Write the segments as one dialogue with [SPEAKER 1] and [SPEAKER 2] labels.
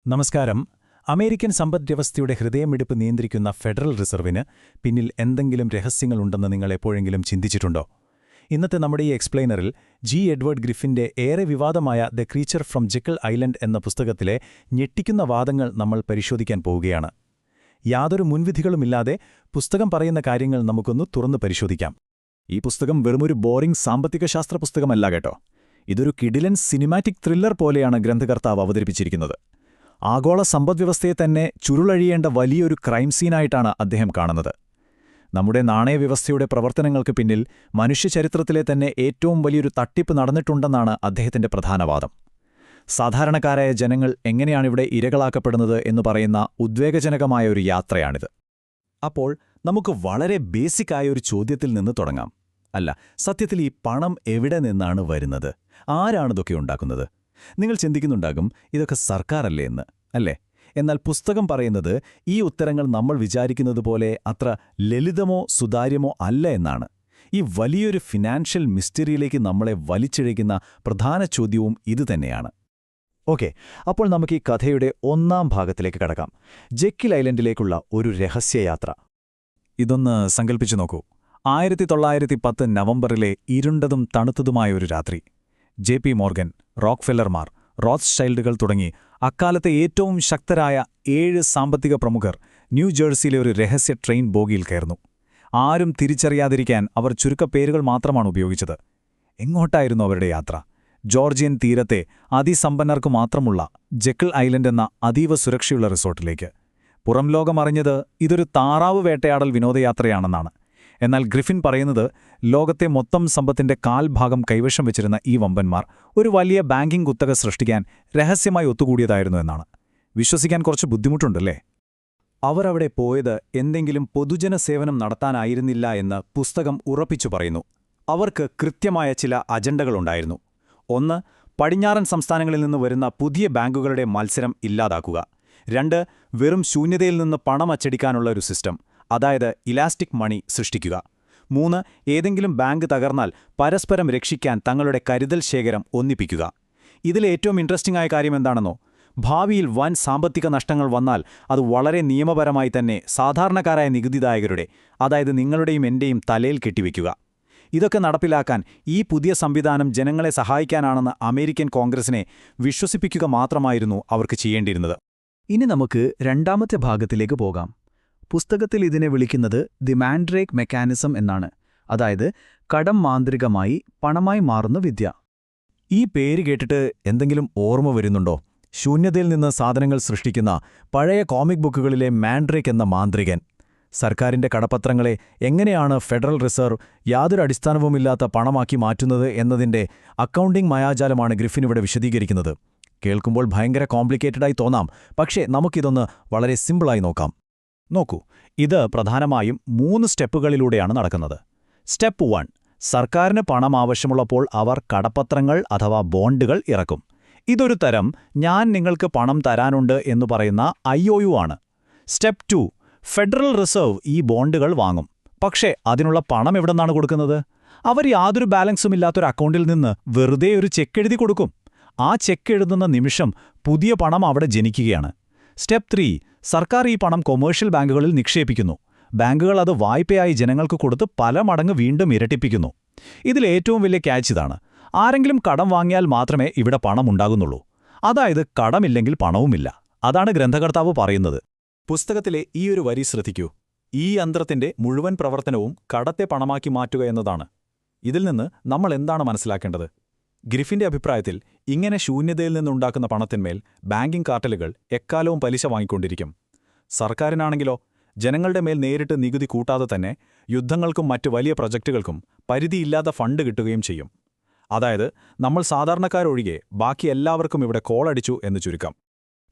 [SPEAKER 1] നമസ്കാരം. അമേരിക്കൻ സമ്പദ്വ്യവസ്ഥയുടെ ഹൃദയമിടിപ്പ് നിയന്ത്രിക്കുന്ന ഫെഡറൽ റിസർവിന് പിന്നിൽ എന്തെങ്കിലും രഹസ്യങ്ങളുണ്ടെന്ന് നിങ്ങൾ എപ്പോഴെങ്കിലും ചിന്തിച്ചിട്ടുണ്ടോ? ഇന്നത്തെ നമ്മുടെ ഈ എക്സ്പ്ലെയിനറിൽ എഡ്വേർഡ് ഗ്രിഫിന്റെ ഏറെ വിവാദമായ ദ ക്രീച്ചർ ഫ്രം ജെക്കിൾ ഐലൻഡ് എന്ന പുസ്തകത്തിലെ ഞെട്ടിക്കുന്ന വാദങ്ങൾ നമ്മൾ പരിശോധിക്കാൻ പോവുകയാണ്. യാതൊരു മുൻവിധികളുമില്ലാതെ പുസ്തകം പറയുന്ന കാര്യങ്ങൾ നമുക്കൊന്ന് തുറന്നു പരിശോധിക്കാം.
[SPEAKER 2] ഈ പുസ്തകം വെറുമൊരു ബോറിംഗ് സാമ്പത്തികശാസ്ത്ര പുസ്തകമല്ല കേട്ടോ. ഇതൊരു കിടിലൻ സിനിമാറ്റിക് ത്രില്ലർ പോലെയാണ് ഗ്രന്ഥകർത്താവ് അവതരിപ്പിച്ചിരിക്കുന്നത്. ആഗോള സമ്പദ്വ്യവസ്ഥയെ തന്നെ ചുരുളഴിയേണ്ട വലിയൊരു ക്രൈം സീനായിട്ടാണ് അദ്ദേഹം കാണുന്നത്. നമ്മുടെ നാണയവ്യവസ്ഥയുടെ പ്രവർത്തനങ്ങൾക്ക് പിന്നിൽ മനുഷ്യചരിത്രത്തിലെ തന്നെ ഏറ്റവും വലിയൊരു തട്ടിപ്പ് നടന്നിട്ടുണ്ടെന്നാണ് അദ്ദേഹത്തിന്റെ പ്രധാന വാദം. സാധാരണക്കാരായ ജനങ്ങൾ എങ്ങനെയാണിവിടെ ഇരകളാക്കപ്പെടുന്നത് എന്ന് പറയുന്ന ഉദ്വേഗജനകമായ ഒരു യാത്രയാണിത്. അപ്പോൾ നമുക്ക് വളരെ ബേസിക്കായ ഒരു ചോദ്യത്തിൽ നിന്ന് തുടങ്ങാം. അല്ല, സത്യത്തിൽ ഈ പണം എവിടെ നിന്നാണ് വരുന്നത്? ആരാണിതൊക്കെ ഉണ്ടാക്കുന്നത്? നിങ്ങൾ ചിന്തിക്കുന്നുണ്ടാകും, ഇതൊക്കെ സർക്കാരല്ലേ എന്ന്, അല്ലേ? എന്നാൽ പുസ്തകം പറയുന്നത് ഈ ഉത്തരങ്ങൾ നമ്മൾ വിചാരിക്കുന്നത് പോലെ അത്ര ലളിതമോ സുതാര്യമോ അല്ല എന്നാണ്. ഈ വലിയൊരു ഫിനാൻഷ്യൽ മിസ്റ്ററിയിലേക്ക് നമ്മളെ വലിച്ചിഴയ്ക്കുന്ന പ്രധാന ചോദ്യവും ഇതുതന്നെയാണ്. ഓക്കെ, അപ്പോൾ നമുക്ക് ഈ കഥയുടെ ഒന്നാം ഭാഗത്തിലേക്ക് കടക്കാം. ജെക്കിൾ ഐലൻഡിലേക്കുള്ള ഒരു രഹസ്യയാത്ര. ഇതൊന്ന് സങ്കൽപ്പിച്ചു നോക്കൂ. 1910 നവംബറിലെ ഇരുണ്ടതും തണുത്തതുമായ ഒരു രാത്രി. JP മോർഗൻ, റോക്ക്ഫെല്ലർമാർ, റോത്ത്ഷൈൽഡുകൾ തുടങ്ങി അക്കാലത്തെ ഏറ്റവും ശക്തരായ 7 സാമ്പത്തിക പ്രമുഖർ ന്യൂജേഴ്സിയിലെ ഒരു രഹസ്യ ട്രെയിൻ ബോഗിയിൽ കയറുന്നു. ആരും തിരിച്ചറിയാതിരിക്കാൻ അവർ ചുരുക്കപ്പേരുകൾ മാത്രമാണ് ഉപയോഗിച്ചത്. എങ്ങോട്ടായിരുന്നു അവരുടെ യാത്ര? ജോർജിയൻ തീരത്തെ അതിസമ്പന്നർക്കു മാത്രമുള്ള ജെക്കിൾ ഐലൻഡ് എന്ന അതീവ സുരക്ഷയുള്ള റിസോർട്ടിലേക്ക്. പുറം ലോകമറിഞ്ഞത് ഇതൊരു താറാവ് വേട്ടയാടൽ വിനോദയാത്രയാണെന്നാണ്. എന്നാൽ ഗ്രിഫിൻ പറയുന്നത് ലോകത്തെ മൊത്തം സമ്പത്തിന്റെ കാൽഭാഗം കൈവശം വെച്ചിരുന്ന ഈ വമ്പന്മാർ ഒരു വലിയ ബാങ്കിംഗ് കുത്തക സൃഷ്ടിക്കാൻ രഹസ്യമായി ഒത്തുകൂടിയതായിരുന്നു എന്നാണ്. വിശ്വസിക്കാൻ കുറച്ച് ബുദ്ധിമുട്ടുണ്ടല്ലേ? അവരവിടെ പോയത് എന്തെങ്കിലും പൊതുജന സേവനം നടത്താനായിരുന്നില്ല എന്ന് പുസ്തകം ഉറപ്പിച്ചു പറയുന്നു. അവർക്ക് കൃത്യമായ ചില അജണ്ടകളുണ്ടായിരുന്നു. ഒന്ന്, പടിഞ്ഞാറൻ സംസ്ഥാനങ്ങളിൽ നിന്ന് വരുന്ന പുതിയ ബാങ്കുകളുടെ മത്സരം ഇല്ലാതാക്കുക. 2, വെറും ശൂന്യതയിൽ നിന്ന് പണം അച്ചടിക്കാനുള്ള ഒരു സിസ്റ്റം, അതായത് ഇലാസ്റ്റിക് മണി സൃഷ്ടിക്കുക. 3, ഏതെങ്കിലും ബാങ്ക് തകർന്നാൽ പരസ്പരം രക്ഷിക്കാൻ തങ്ങളുടെ കരുതൽ ശേഖരം ഒന്നിപ്പിക്കുക. ഇതിലെ ഏറ്റവും ഇൻട്രസ്റ്റിംഗ് ആയ കാര്യം എന്താണെന്നോ? ഭാവിയിൽ വൻ സാമ്പത്തിക നഷ്ടങ്ങൾ വന്നാൽ അത് വളരെ നിയമപരമായി തന്നെ സാധാരണക്കാരായ നികുതിദായകരുടെ, അതായത് നിങ്ങളുടെയും എന്റെയും തലയിൽ കെട്ടിവെക്കുക. ഇതൊക്കെ നടപ്പിലാക്കാൻ ഈ പുതിയ സംവിധാനം ജനങ്ങളെ സഹായിക്കാനാണെന്ന് അമേരിക്കൻ കോൺഗ്രസിനെ വിശ്വസിപ്പിക്കുക മാത്രമായിരുന്നു അവർക്ക് ചെയ്യേണ്ടിയിരുന്നത്.
[SPEAKER 3] ഇനി നമുക്ക് രണ്ടാമത്തെ ഭാഗത്തിലേക്ക് പോകാം. പുസ്തകത്തിൽ ഇതിനെ വിളിക്കുന്നത് ദി മാൻഡ്രേക്ക് മെക്കാനിസം എന്നാണ്. അതായത് കടം മാന്ത്രികമായി പണമായി മാറുന്ന വിദ്യ.
[SPEAKER 2] ഈ പേര് കേട്ടിട്ട് എന്തെങ്കിലും ഓർമ്മ വരുന്നുണ്ടോ? ശൂന്യതയിൽ നിന്ന് സാധനങ്ങൾ സൃഷ്ടിക്കുന്ന പഴയ കോമിക് ബുക്കുകളിലെ മാൻഡ്രേക്ക് എന്ന മാന്ത്രികൻ. സർക്കാരിന്റെ കടപ്പത്രങ്ങളെ എങ്ങനെയാണ് ഫെഡറൽ റിസർവ് യാതൊരു അടിസ്ഥാനവുമില്ലാത്ത പണമാക്കി മാറ്റുന്നത് എന്നതിന്റെ അക്കൗണ്ടിംഗ് മായാജാലമാണ് ഗ്രിഫിൻ ഇവിടെ വിശദീകരിക്കുന്നത്. കേൾക്കുമ്പോൾ ഭയങ്കര കോംപ്ലിക്കേറ്റഡായി തോന്നാം, പക്ഷേ നമുക്കിതൊന്ന് വളരെ സിമ്പിളായി നോക്കാം. നോക്കൂ, ഇത് പ്രധാനമായും 3 സ്റ്റെപ്പുകളിലൂടെയാണ് നടക്കുന്നത്. സ്റ്റെപ്പ് 1, സർക്കാരിന് പണം ആവശ്യമുള്ളപ്പോൾ അവർ കടപ്പത്രങ്ങൾ അഥവാ ബോണ്ടുകൾ ഇറക്കും. ഇതൊരു തരം ഞാൻ നിങ്ങൾക്ക് പണം തരാനുണ്ട് എന്നു പറയുന്ന IOU ആണ്. സ്റ്റെപ്പ് 2, ഫെഡറൽ റിസർവ് ഈ ബോണ്ടുകൾ വാങ്ങും. പക്ഷേ അതിനുള്ള പണം എവിടെന്നാണ് കൊടുക്കുന്നത്? അവർ യാതൊരു ബാലൻസുമില്ലാത്തൊരു അക്കൗണ്ടിൽ നിന്ന് വെറുതെ ഒരു ചെക്ക് എഴുതി കൊടുക്കും. ആ ചെക്ക് എഴുതുന്ന നിമിഷം പുതിയ പണം അവിടെ ജനിക്കുകയാണ്. സ്റ്റെപ്പ് 3, സർക്കാർ ഈ പണം കൊമേഴ്ഷ്യൽ ബാങ്കുകളിൽ നിക്ഷേപിക്കുന്നു. ബാങ്കുകൾ അത് വായ്പയായി ജനങ്ങൾക്ക് കൊടുത്ത് പല മടങ്ങ് വീണ്ടും ഇരട്ടിപ്പിക്കുന്നു. ഇതിലേറ്റവും വലിയ ക്യാച്ച് ഇതാണ്: ആരെങ്കിലും കടം വാങ്ങിയാൽ മാത്രമേ ഇവിടെ പണം ഉണ്ടാകുന്നുള്ളൂ. അതായത് കടമില്ലെങ്കിൽ പണവുമില്ല. അതാണ് ഗ്രന്ഥകർത്താവ് പറയുന്നത്.
[SPEAKER 1] പുസ്തകത്തിലെ ഈ ഒരു വരി ശ്രദ്ധിക്കൂ. ഈ യന്ത്രത്തിന്റെ മുഴുവൻ പ്രവർത്തനവും കടത്തെ പണമാക്കി മാറ്റുക എന്നതാണ്. ഇതിൽ നിന്ന് നമ്മൾ എന്താണ് മനസ്സിലാക്കേണ്ടത്? ഗ്രിഫിന്റെ അഭിപ്രായത്തിൽ ഇങ്ങനെ ശൂന്യതയിൽ നിന്നുണ്ടാക്കുന്ന പണത്തിന്മേൽ ബാങ്കിംഗ് കാർട്ടലുകൾ എക്കാലവും പലിശ വാങ്ങിക്കൊണ്ടിരിക്കും. സർക്കാരിനാണെങ്കിലോ ജനങ്ങളുടെ മേൽ നേരിട്ട് നികുതി കൂട്ടാതെ തന്നെ യുദ്ധങ്ങൾക്കും മറ്റ് വലിയ പ്രൊജക്റ്റുകൾക്കും പരിധിയില്ലാത്ത ഫണ്ട് കിട്ടുകയും ചെയ്യും. അതായത് നമ്മൾ സാധാരണക്കാരൊഴികെ ബാക്കി എല്ലാവർക്കും ഇവിടെ കോളടിച്ചു എന്ന് ചുരുക്കം.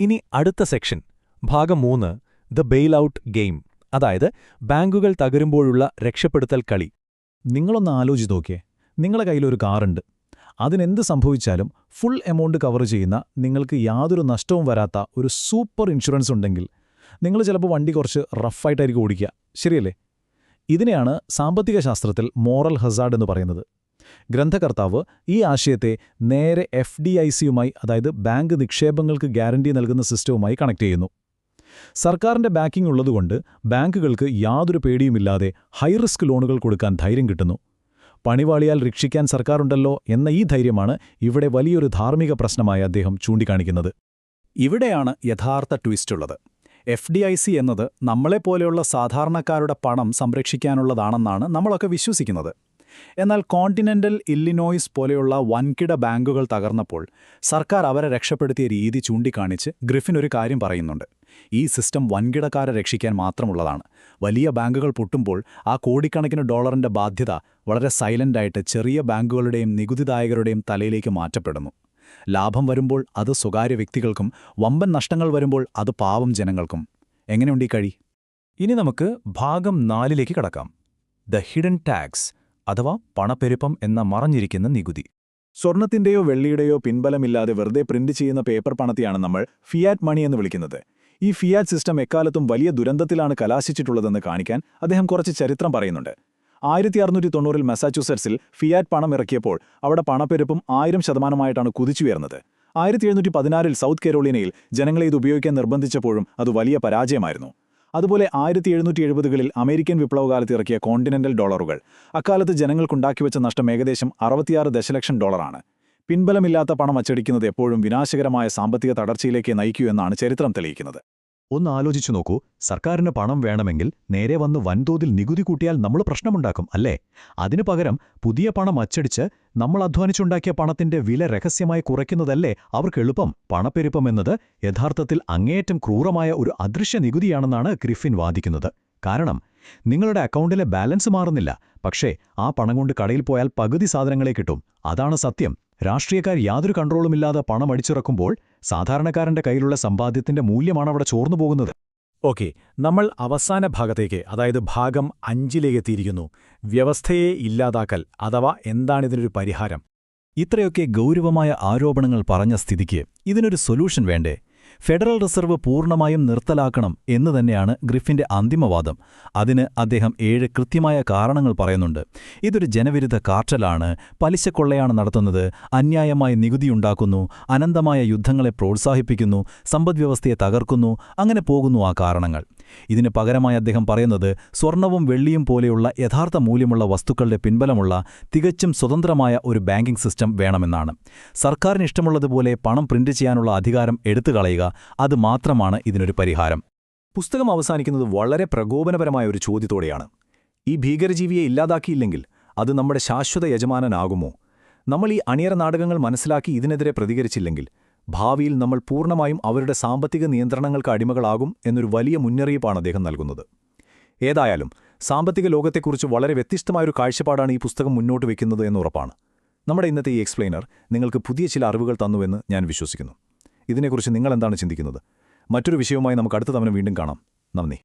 [SPEAKER 2] ഇനി അടുത്ത സെക്ഷൻ, ഭാഗം 3, ദ ബെയിൽ ഔട്ട് ഗെയിം, അതായത് ബാങ്കുകൾ തകരുമ്പോഴുള്ള രക്ഷപ്പെടുത്തൽ കളി. നിങ്ങളൊന്ന് ആലോചിച്ച് നോക്കിയേ. നിങ്ങളുടെ കയ്യിലൊരു കാറുണ്ട്. അതിനെന്ത് സംഭവിച്ചാലും ഫുൾ എമൗണ്ട് കവർ ചെയ്യുന്ന, നിങ്ങൾക്ക് യാതൊരു നഷ്ടവും വരാത്ത ഒരു സൂപ്പർ ഇൻഷുറൻസ് ഉണ്ടെങ്കിൽ നിങ്ങൾ ചിലപ്പോൾ വണ്ടി കുറച്ച് റഫായിട്ടായിരിക്കും ഓടിക്കുക, ശരിയല്ലേ? ഇതിനെയാണ് സാമ്പത്തിക ശാസ്ത്രത്തിൽ മോറൽ ഹസാർഡ് എന്ന് പറയുന്നത്. ഗ്രന്ഥകർത്താവ് ഈ ആശയത്തെ നേരെ FDICയുമായി, അതായത് ബാങ്ക് നിക്ഷേപങ്ങൾക്ക് ഗ്യാരണ്ടി നൽകുന്ന സിസ്റ്റവുമായി കണക്ട് ചെയ്യുന്നു. സർക്കാരിന്റെ ബാക്കിംഗ് ഉള്ളതുകൊണ്ട് ബാങ്കുകൾക്ക് യാതൊരു പേടിയുമില്ലാതെ ഹൈറിസ്ക് ലോണുകൾ കൊടുക്കാൻ ധൈര്യം കിട്ടുന്നു. പണിവാളിയാൽ രക്ഷിക്കാൻ സർക്കാരുണ്ടല്ലോ എന്ന ഈ ധൈര്യമാണ് ഇവിടെ വലിയൊരു ധാർമ്മിക പ്രശ്നമായി അദ്ദേഹം ചൂണ്ടിക്കാണിക്കുന്നത്.
[SPEAKER 1] ഇവിടെയാണ് യഥാർത്ഥ ട്വിസ്റ്റുള്ളത്. FDIC എന്നത് നമ്മളെപ്പോലെയുള്ള സാധാരണക്കാരുടെ പണം സംരക്ഷിക്കാനുള്ളതാണെന്നാണ് നമ്മളൊക്കെ വിശ്വസിക്കുന്നത്. എന്നാൽ കോണ്ടിനെന്റൽ ഇല്ലിനോയ്സ് പോലെയുള്ള വൻകിട ബാങ്കുകൾ തകർന്നപ്പോൾ സർക്കാർ അവരെ രക്ഷപ്പെടുത്തിയ രീതി ചൂണ്ടിക്കാണിച്ച് ഗ്രിഫിൻ ഒരു കാര്യം പറയുന്നുണ്ട്. ഈ സിസ്റ്റം വൻകിടക്കാരെ രക്ഷിക്കാൻ മാത്രമുള്ളതാണ്. വലിയ ബാങ്കുകൾ പൊട്ടുമ്പോൾ ആ കോടിക്കണക്കിന് ഡോളറിന്റെ ബാധ്യത വളരെ സൈലന്റായിട്ട് ചെറിയ ബാങ്കുകളുടെയും നികുതിദായകരുടെയും തലയിലേക്ക് മാറ്റപ്പെടുന്നു. ലാഭം വരുമ്പോൾ അത് സ്വകാര്യ വ്യക്തികൾക്കും, വമ്പൻ നഷ്ടങ്ങൾ വരുമ്പോൾ അത് പാവം ജനങ്ങൾക്കും. എങ്ങനെയുണ്ട് ഈ കഴി?
[SPEAKER 2] ഇനി നമുക്ക് ഭാഗം 4ലേക്ക് കടക്കാം. ദ ഹിഡൻ ടാക്സ്, അഥവാ പണപ്പെരുപ്പം എന്ന മറഞ്ഞിരിക്കുന്ന നികുതി.
[SPEAKER 1] സ്വർണത്തിന്റെയോ വെള്ളിയുടെയോ പിൻബലമില്ലാതെ വെറുതെ പ്രിന്റ് ചെയ്യുന്ന പേപ്പർ പണത്തെയാണ് നമ്മൾ ഫിയാറ്റ് മണി എന്ന് വിളിക്കുന്നത്. ഈ ഫിയാറ്റ് സിസ്റ്റം എക്കാലത്തും വലിയ ദുരന്തത്തിലാണ് കലാശിച്ചിട്ടുള്ളതെന്ന് കാണിക്കാൻ അദ്ദേഹം കുറച്ച് ചരിത്രം പറയുന്നുണ്ട്. 1690-ൽ മസാച്യൂസെറ്റ്സിൽ ഫിയാറ്റ് പണം ഇറക്കിയപ്പോൾ അവിടെ പണപ്പെരുപ്പം 1000% കുതിച്ചുയർന്നത്. 1716-ൽ സൗത്ത് കരോളിനയിൽ ജനങ്ങളെ ഇത് ഉപയോഗിക്കാൻ നിർബന്ധിച്ചപ്പോഴും അത് വലിയ പരാജയമായിരുന്നു. അതുപോലെ 1770-കളിൽ അമേരിക്കൻ വിപ്ലവകാലത്ത് ഇറക്കിയ കോണ്ടിനെന്റൽ ഡോളറുകൾ അക്കാലത്ത് ജനങ്ങൾക്കുണ്ടാക്കിവെച്ച നഷ്ടം ഏകദേശം $66 ദശലക്ഷം. പിൻബലമില്ലാത്ത പണം അച്ചടിക്കുന്നത് എപ്പോഴും വിനാശകരമായ സാമ്പത്തിക തടർച്ചയിലേക്ക് നയിക്കൂ എന്നാണ് ചരിത്രം തെളിയിക്കുന്നത്.
[SPEAKER 2] ഒന്ന് ആലോചിച്ചു നോക്കൂ, സർക്കാരിന് പണം വേണമെങ്കിൽ നേരെ വന്ന് വൻതോതിൽ നികുതി കൂട്ടിയാൽ നമ്മൾ പ്രശ്നമുണ്ടാക്കും, അല്ലേ? അതിനു പകരം പുതിയ പണം അച്ചടിച്ച് നമ്മൾ അധ്വാനിച്ചുണ്ടാക്കിയ പണത്തിന്റെ വില രഹസ്യമായി കുറയ്ക്കുന്നതല്ലേ അവർക്ക് എളുപ്പം. പണപ്പെരുപ്പം എന്നത് യഥാർത്ഥത്തിൽ അങ്ങേയറ്റം ക്രൂരമായ ഒരു അദൃശ്യ നികുതിയാണെന്നാണ് ഗ്രിഫിൻ വാദിക്കുന്നത്. കാരണം നിങ്ങളുടെ അക്കൗണ്ടിലെ ബാലൻസ് മാറുന്നില്ല, പക്ഷേ ആ പണം കൊണ്ട് കടയിൽ പോയാൽ പകുതി സാധനങ്ങളെ കിട്ടും. അതാണ് സത്യം. രാഷ്ട്രീയക്കാർ യാതൊരു കൺട്രോളുമില്ലാതെ പണം അടിച്ചിറക്കുമ്പോൾ സാധാരണക്കാരന്റെ കയ്യിലുള്ള സമ്പാദ്യത്തിന്റെ മൂല്യമാണ് അവിടെ ചോർന്നുപോകുന്നത്.
[SPEAKER 1] ഓക്കെ, നമ്മൾ അവസാന ഭാഗത്തേക്ക്, അതായത് ഭാഗം 5ലേക്ക് എത്തിയിരിക്കുന്നു. വ്യവസ്ഥയെ ഇല്ലാതാക്കൽ, അഥവാ എന്താണിതിനൊരു പരിഹാരം?
[SPEAKER 2] ഇത്രയൊക്കെ ഗൗരവമായ ആരോപണങ്ങൾ പറഞ്ഞ സ്ഥിതിക്ക് ഇതിനൊരു സൊല്യൂഷൻ വേണ്ടേ? ഫെഡറൽ റിസർവ് പൂർണ്ണമായും നിർത്തലാക്കണം എന്ന് തന്നെയാണ് ഗ്രിഫിന്റെ അന്തിമവാദം. അതിന് അദ്ദേഹം 7 കൃത്യമായ കാരണങ്ങൾ പറയുന്നുണ്ട്. ഇതൊരു ജനവിരുദ്ധ കാർട്ടലാണ്, പലിശക്കൊള്ളയാണ് നടത്തുന്നത്, അന്യായമായ നികുതിയുണ്ടാക്കുന്നു, അനന്തമായ യുദ്ധങ്ങളെ പ്രോത്സാഹിപ്പിക്കുന്നു, സമ്പദ്വ്യവസ്ഥയെ തകർക്കുന്നു, അങ്ങനെ പോകുന്നു ആ കാരണങ്ങൾ. ഇതിന് പകരമായി അദ്ദേഹം പറയുന്നത് സ്വർണവും വെള്ളിയും പോലെയുള്ള യഥാർത്ഥ മൂല്യമുള്ള വസ്തുക്കളുടെ പിൻബലമുള്ള തികച്ചും സ്വതന്ത്രമായ ഒരു ബാങ്കിംഗ് സിസ്റ്റം വേണമെന്നാണ്. സർക്കാരിന് ഇഷ്ടമുള്ളതുപോലെ പണം പ്രിന്റ് ചെയ്യാനുള്ള അധികാരം എടുത്തുകളയുക, അത് മാത്രമാണ് ഇതിനൊരു പരിഹാരം.
[SPEAKER 1] പുസ്തകം അവസാനിക്കുന്നത് വളരെ പ്രകോപനപരമായ ഒരു ചോദ്യത്തോടെയാണ്. ഈ ഭീകരജീവിയെ ഇല്ലാതാക്കിയില്ലെങ്കിൽ അത് നമ്മുടെ ശാശ്വത യജമാനനാകുമോ? നമ്മൾ ഈ അണിയറ നാടകങ്ങൾ മനസ്സിലാക്കി ഇതിനെതിരെ പ്രതികരിച്ചില്ലെങ്കിൽ ഭാവിയിൽ നമ്മൾ പൂർണ്ണമായും അവരുടെ സാമ്പത്തിക നിയന്ത്രണങ്ങൾക്ക് അടിമകളാകും എന്നൊരു വലിയ മുന്നറിയിപ്പാണ് അദ്ദേഹം നൽകുന്നത്. ഏതായാലും സാമ്പത്തിക ലോകത്തെക്കുറിച്ച് വളരെ വ്യത്യസ്തമായൊരു കാഴ്ചപ്പാടാണ് ഈ പുസ്തകം മുന്നോട്ട് വയ്ക്കുന്നത് എന്നുറപ്പാണ്. നമ്മുടെ ഇന്നത്തെ ഈ എക്സ്പ്ലെയിനർ നിങ്ങൾക്ക് പുതിയ ചില അറിവുകൾ തന്നുവെന്ന് ഞാൻ വിശ്വസിക്കുന്നു. ഇതിനെക്കുറിച്ച് നിങ്ങളെന്താണ് ചിന്തിക്കുന്നത്? മറ്റൊരു വിഷയവുമായി നമുക്ക് അടുത്ത തവണ വീണ്ടും കാണാം. നന്ദി.